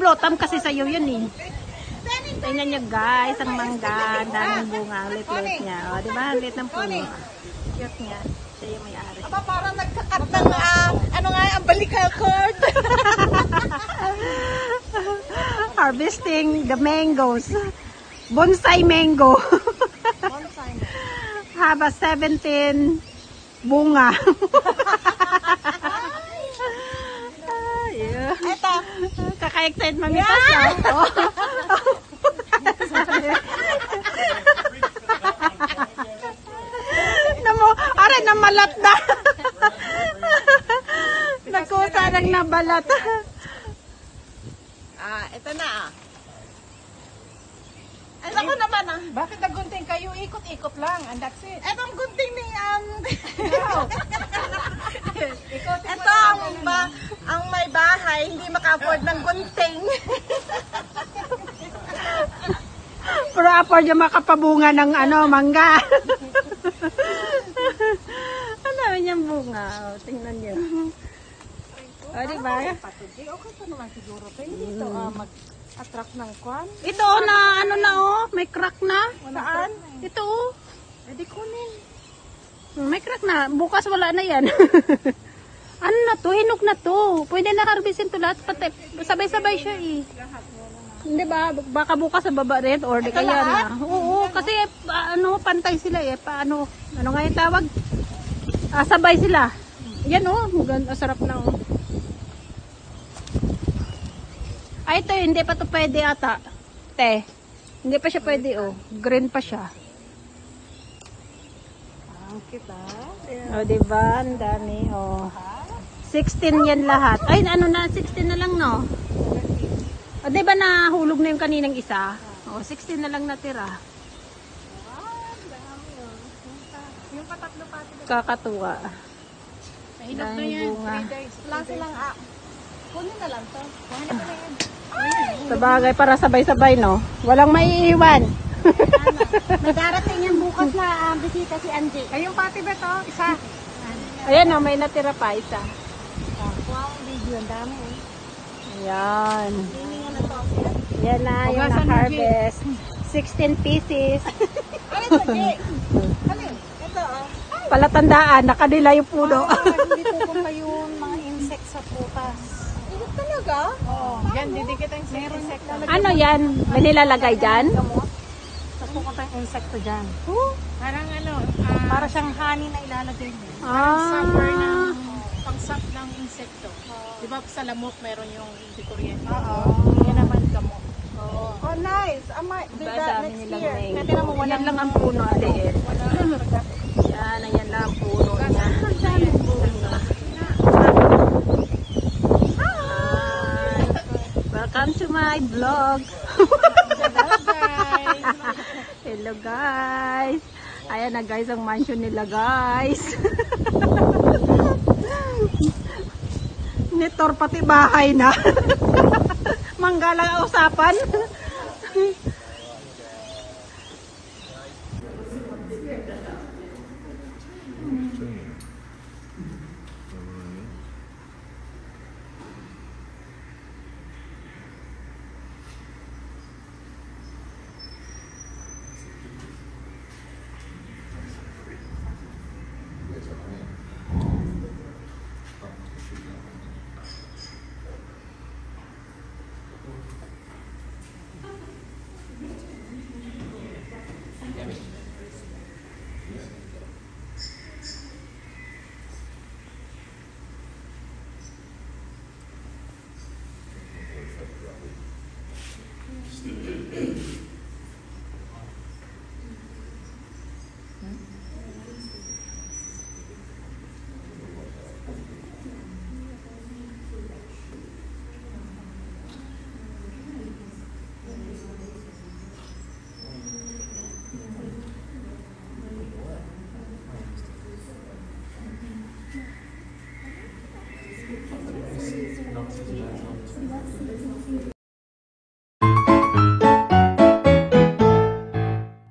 Nag-blotam kasi sa'yo yun eh. Tingnan nyo guys, ang mangga. Daming bunga. Lit-lit niya. O, diba? Lit ng puno. Cute niya. Siya yung may-ari. Aba, parang nagkakat ng, ano nga, umbilical cord. Harvesting the mangoes. Bonsai mango. Bonsai. Have a 17 bunga. Eto. Kaka-excited mamitas na. Oh. Aray, namalat na. Nagkusa ng nabalat. Ito na Ay, ako naman Bakit nagunting kayo? Ikot-ikot lang. And that's it. Etong gunting ni Ikotin mo Ito ang may bahay, hindi maka-afford ng gunting. Pero afford yung makapabunga ng mangga. Ano yung bunga? O, tingnan nyo. O, diba? Okay pa naman siguro. Ito mag-attract ng kwan. Ito na, may crack na. Saan? Ito Pwede kunin. may crack na. Bukas wala na yan. Ano na to? Hinog na to. Pwede na harvestin to lahat. Sabay-sabay siya eh. Hindi ba? Baka bukas sa baba rin or di kaya na. Oo, kasi pantay sila eh. Paano nga yung tawag? Sabay sila. Yan sarap na Ay, ito hindi pa to pwede ata. Hindi pa siya pwede Green pa siya. Ang kita. Diba? Ang dami 16 yan lahat. Ay, 16 na lang diba nahulog na yung kaninang isa? 16 na lang natira. Yung patatlo pati. Kakatuwa. Mahilap na yan. 3 days. Lang silang, kunin na lang to. Kuhanin ko na yan. Sabagay para sabay-sabay Walang maiiwan. May darating yan bukas na bisita si Angie. Ay, yung pati ba to? Isa. Ayan may natira pa isa. Wow, video, ang dami Ayan. Hininga na to. Yan na yung Hugasan mo, na-harvest. 16 pieces. Ano ito, Jay? Ano yun? Ito, Palatandaan, nakadila yung puno. Hindi pupunta yung mga insects sa putas. Ito talaga? Yan, didikit ang insect. Ano yan? May nilalagay dyan? Tapos pupunta yung insekto dyan. Parang para siyang honey na ilalagay mo. Ah. Pangsap ng insekto. Di ba sa lamok meron yung hindi kuryente? Yan naman gamot. Oh, nice. I might do that Dami next nilang year. mango. Kasi naman Yan lang ang puno, aliit. Yan, ayan lang ang puno niya. Hi! Welcome to my vlog. Hello guys. Ayan na guys ang mansion nila guys. Nitor pati bahay na. Manggalang ang usapan.